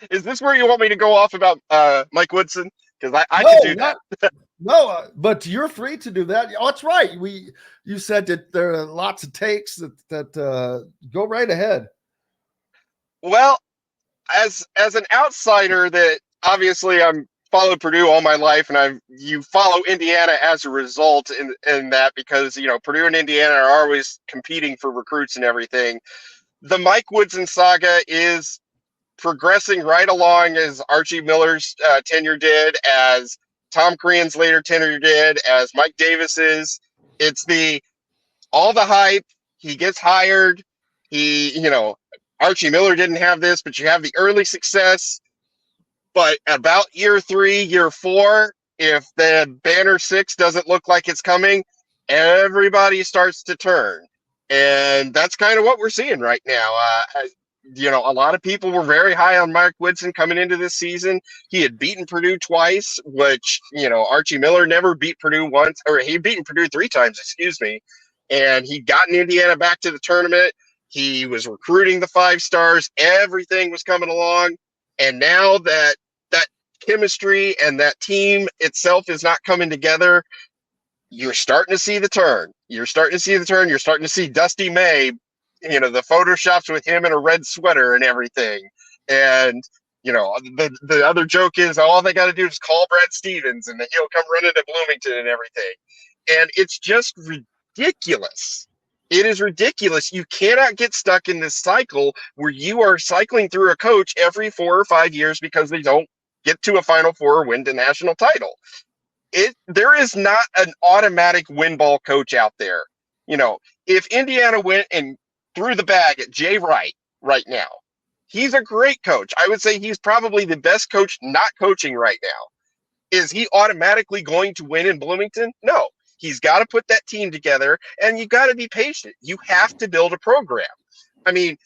Is this where you want me to go off about Mike Woodson? Because I No, could do that. not no, but you're free to do that. Oh, that's right. You said that there are lots of takes that go right ahead. Well, as an outsider, that obviously I'm followed Purdue all my life, and you follow Indiana as a result in that because Purdue and Indiana are always competing for recruits and everything. The Mike Woodson saga is progressing right along as Archie Miller's tenure did, as Tom Crean's later tenure did, as Mike Davis's. It's all the hype. He gets hired. Archie Miller didn't have this, but you have the early success. But about year 3, year 4, if the banner 6 doesn't look like it's coming, everybody starts to turn. And that's kind of what we're seeing right now. A lot of people were very high on Mike Woodson coming into this season. He had beaten Purdue twice, which, Archie Miller never beat Purdue once, or he'd beaten Purdue 3 times, excuse me. And he'd gotten Indiana back to the tournament. He was recruiting the 5 stars. Everything was coming along. And now that chemistry and that team itself is not coming together, you're starting to see the turn. You're starting to see Dusty May, the photoshops with him in a red sweater and everything. And, the other joke is all they got to do is call Brad Stevens and then he'll come running to Bloomington and everything. And it's just ridiculous. It is ridiculous. You cannot get stuck in this cycle where you are cycling through a coach every 4 or 5 years because they don't get to a Final Four or win the national title. There is not an automatic win ball coach out there. If Indiana went and threw the bag at Jay Wright right now, he's a great coach. I would say he's probably the best coach not coaching right now. Is he automatically going to win in Bloomington? No. He's got to put that team together, and you've got to be patient. You have to build a program. I mean,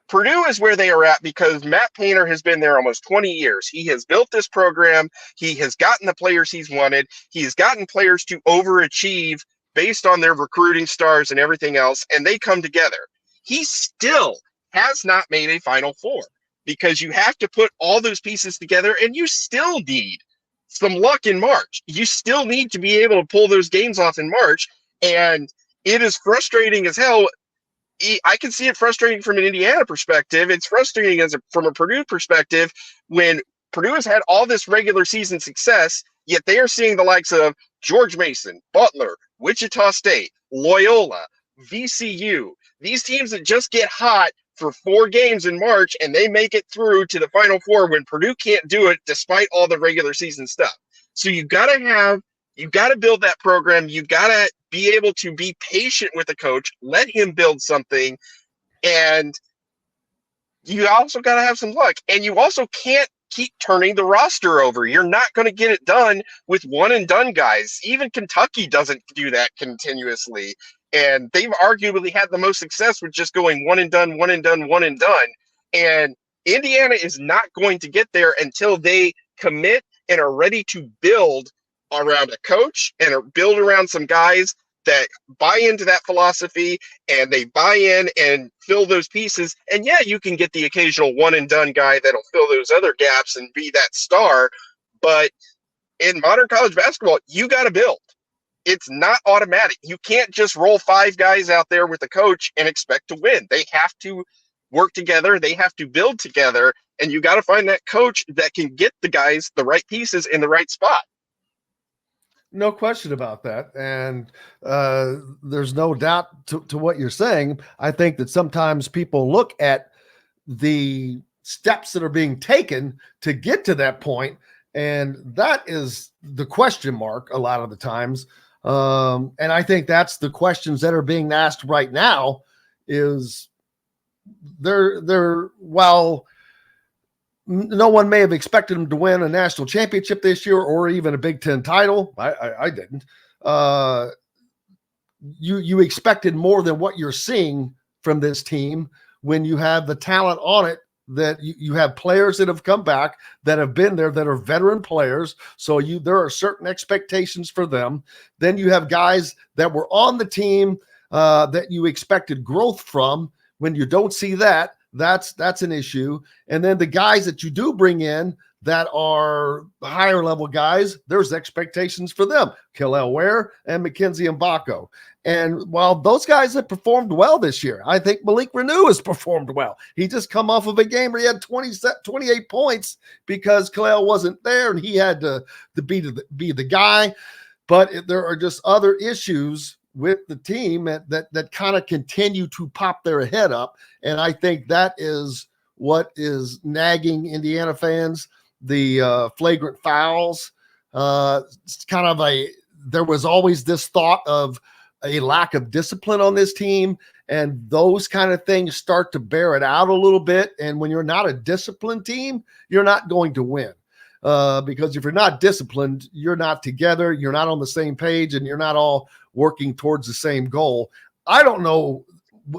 Purdue is where they are at because Matt Painter has been there almost 20 years. He has built this program. He has gotten the players he's wanted. He has gotten players to overachieve based on their recruiting stars and everything else, and they come together. He still has not made a Final Four because you have to put all those pieces together, and you still need some luck in March. You still need to be able to pull those games off in March, and it is frustrating as hell. I can see it frustrating from an Indiana perspective. It's frustrating from a Purdue perspective when Purdue has had all this regular season success, yet they are seeing the likes of George Mason, Butler, Wichita State, Loyola, VCU, these teams that just get hot for 4 games in March and they make it through to the Final Four when Purdue can't do it despite all the regular season stuff. So you've got to build that program. You've got to be able to be patient with the coach, let him build something, and you also got to have some luck. And you also can't keep turning the roster over. You're not going to get it done with one and done guys. Even Kentucky doesn't do that continuously. And they've arguably had the most success with just going one and done, one and done, one and done. And Indiana is not going to get there until they commit and are ready to build around a coach and build around some guys that buy into that philosophy and they buy in and fill those pieces. And yeah, you can get the occasional one and done guy that'll fill those other gaps and be that star. But in modern college basketball, you got to build. It's not automatic. You can't just roll 5 guys out there with a coach and expect to win. They have to work together. They have to build together. And you got to find that coach that can get the guys the right pieces in the right spot. No question about that. And there's no doubt to what you're saying. I think that sometimes people look at the steps that are being taken to get to that point, and that is the question mark a lot of the times. And I think that's the questions that are being asked right now is while no one may have expected them to win a national championship this year or even a Big Ten title. I didn't. You expected more than what you're seeing from this team when you have the talent on it, that you have players that have come back that have been there, that are veteran players. So there are certain expectations for them. Then you have guys that were on the team that you expected growth from. When you don't see that, that's an issue. And then the guys that you do bring in that are higher level guys, there's expectations for them. Killel Ware and Mackenzie Mbako. And while those guys have performed well this year, I think Malik Renew has performed well. He just come off of a game where he had 28 points because Killel wasn't there and he had to be the guy. But there are just other issues with the team that kind of continue to pop their head up. And I think that is what is nagging Indiana fans. The flagrant fouls. It's kind of there was always this thought of a lack of discipline on this team, and those kind of things start to bear it out a little bit. And when you're not a disciplined team, you're not going to win. Because if you're not disciplined, you're not together, you're not on the same page, and you're not all working towards the same goal. I don't know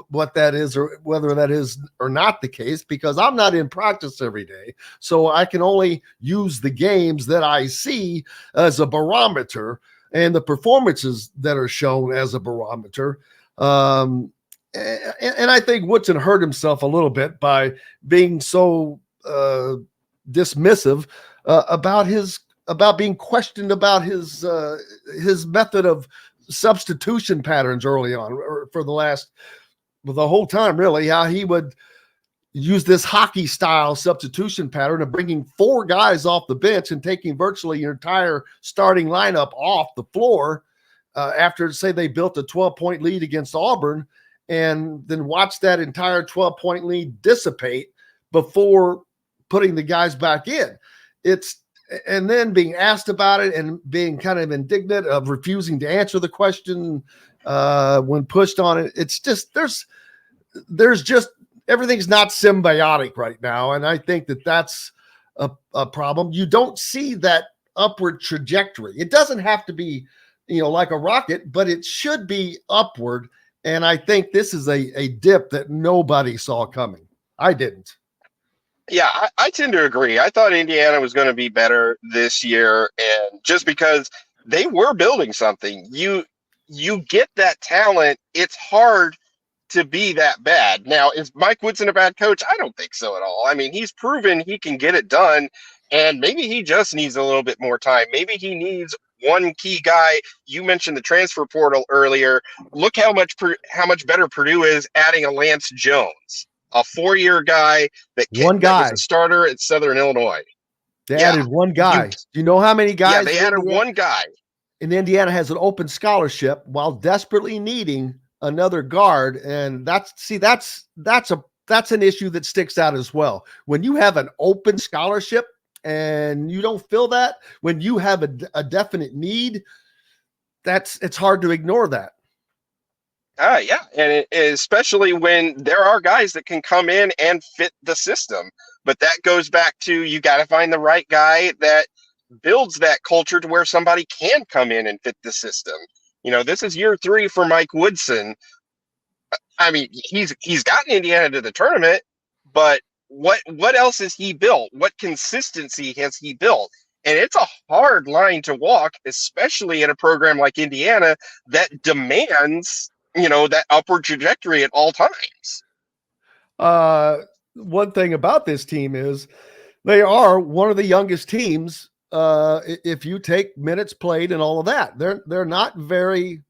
what that is or whether that is or not the case because I'm not in practice every day. So I can only use the games that I see as a barometer and the performances that are shown as a barometer. And I think Woodson hurt himself a little bit by being so dismissive about being questioned about his method of substitution patterns early on, or for the whole time, really, how he would use this hockey style substitution pattern of bringing 4 guys off the bench and taking virtually your entire starting lineup off the floor after, say, they built a 12-point lead against Auburn, and then watch that entire 12-point lead dissipate before putting the guys back in. And then being asked about it and being kind of indignant of refusing to answer the question when pushed on it. It's just, there's just, everything's not symbiotic right now. And I think that's a problem. You don't see that upward trajectory. It doesn't have to be, like a rocket, but it should be upward. And I think this is a dip that nobody saw coming. I didn't. Yeah, I tend to agree. I thought Indiana was going to be better this year, and just because they were building something, you get that talent, it's hard to be that bad. Now, is Mike Woodson a bad coach? I don't think so at all. I mean, he's proven he can get it done, and maybe he just needs a little bit more time. Maybe he needs one key guy. You mentioned the transfer portal earlier. Look how much better Purdue is adding a Lance Jones, a 4-year guy that was a starter at Southern Illinois. They added one guy. Do you know how many guys? Yeah, they added one guy. And Indiana has an open scholarship while desperately needing another guard. And that's an issue that sticks out as well. When you have an open scholarship and you don't fill that, when you have a definite need, it's hard to ignore that. Yeah, and especially when there are guys that can come in and fit the system. But that goes back to, you got to find the right guy that builds that culture to where somebody can come in and fit the system. This is year 3 for Mike Woodson. I mean, he's gotten Indiana to the tournament, but what else has he built? What consistency has he built? And it's a hard line to walk, especially in a program like Indiana that demands that upward trajectory at all times. One thing about this team is they are one of the youngest teams. If you take minutes played and all of that, they're not very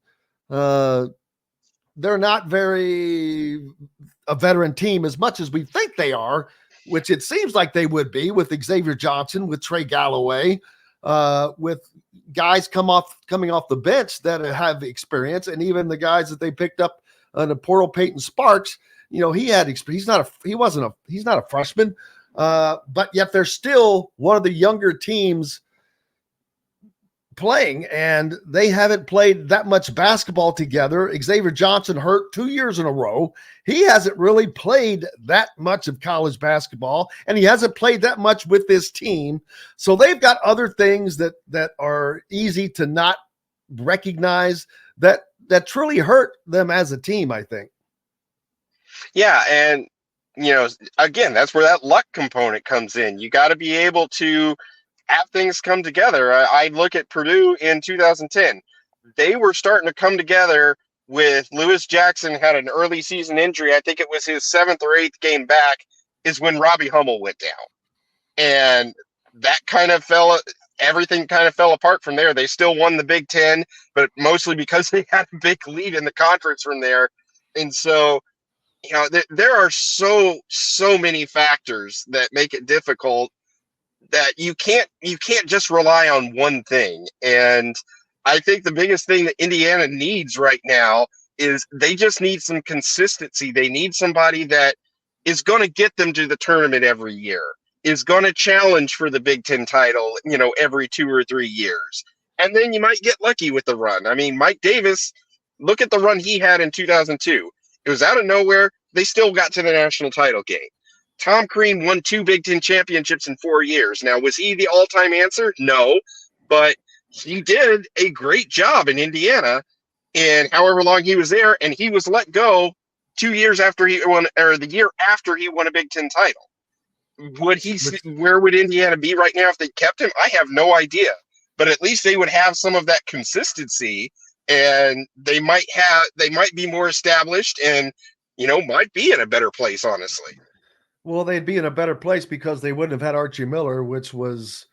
a veteran team as much as we think they are, which it seems like they would be with Xavier Johnson, with Trey Galloway, with guys coming off the bench that have experience, and even the guys that they picked up on the portal, Peyton Sparks. He had experience. He's not a freshman, but yet they're still one of the younger teams playing, and they haven't played that much basketball together. Xavier Johnson hurt 2 years in a row. He hasn't really played that much of college basketball, and he hasn't played that much with this team. So they've got other things that are easy to not recognize that truly hurt them as a team, I think. Yeah, and again, that's where that luck component comes in. You got to be able to have things come together. I look at Purdue in 2010. They were starting to come together with Lewis Jackson had an early season injury. I think it was his 7th or 8th game back is when Robbie Hummel went down. And that kind of everything kind of fell apart from there. They still won the Big Ten, but mostly because they had a big lead in the conference from there. And so, there are so many factors that make it difficult that you can't just rely on one thing. And I think the biggest thing that Indiana needs right now is they just need some consistency. They need somebody that is going to get them to the tournament every year, is going to challenge for the Big Ten title, every 2 or 3 years. And then you might get lucky with the run. I mean, Mike Davis, look at the run he had in 2002. It was out of nowhere. They still got to the national title game. Tom Crean won 2 Big Ten championships in 4 years. Now, was he the all-time answer? No, but he did a great job in Indiana in however long he was there, and he was let go 2 years after he won, or the year after he won a Big Ten title. Where would Indiana be right now if they kept him? I have no idea, but at least they would have some of that consistency, and they might be more established, and might be in a better place, honestly. Well, they'd be in a better place because they wouldn't have had Archie Miller, which was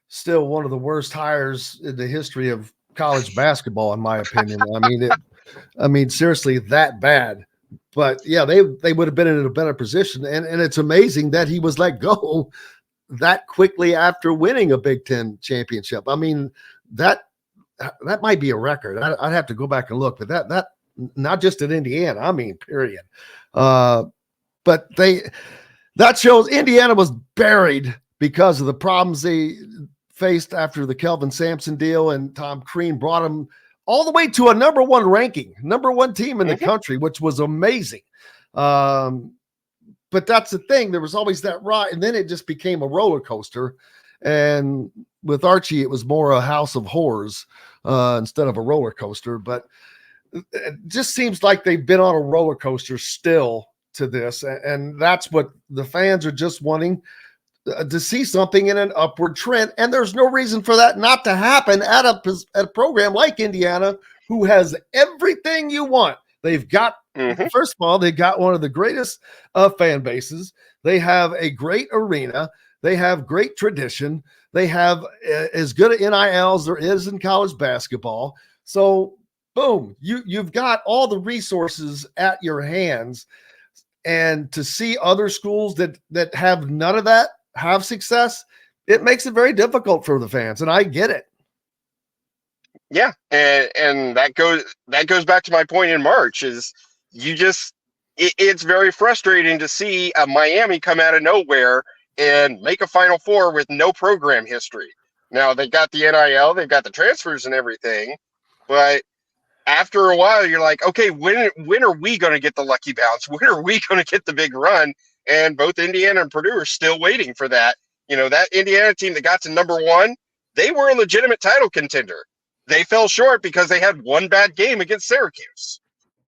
still one of the worst hires in the history of college basketball, in my opinion. I mean, seriously, that bad. But yeah, they would have been in a better position. And it's amazing that he was let go that quickly after winning a Big Ten championship. I mean, that might be a record. I'd have to go back and look, but that not just in Indiana, I mean, period. But that shows Indiana was buried because of the problems they faced after the Kelvin Sampson deal, and Tom Crean brought them all the way to a number 1 ranking, number 1 team in the country, which was amazing. But that's the thing. There was always that ride, and then it just became a roller coaster. And with Archie, it was more a house of horrors instead of a roller coaster. But it just seems like they've been on a roller coaster still to this. And that's what the fans are just wanting to see, something in an upward trend. And there's no reason for that not to happen at a program like Indiana, who has everything you want. They've got, first of all, they've got one of the greatest fan bases. They have a great arena. They have great tradition. They have as good an NIL as there is in college basketball. So boom, you've got all the resources at your hands. And to see other schools that have none of that have success, it makes it very difficult for the fans, and I get it. Yeah, and that goes back to my point in March. Is it's very frustrating to see a Miami come out of nowhere and make a Final Four with no program history. Now they got the NIL, they've got the transfers and everything, but after a while, you're like, okay, when are we going to get the lucky bounce? When are we going to get the big run? And both Indiana and Purdue are still waiting for that. That Indiana team that got to number 1, they were a legitimate title contender. They fell short because they had one bad game against Syracuse.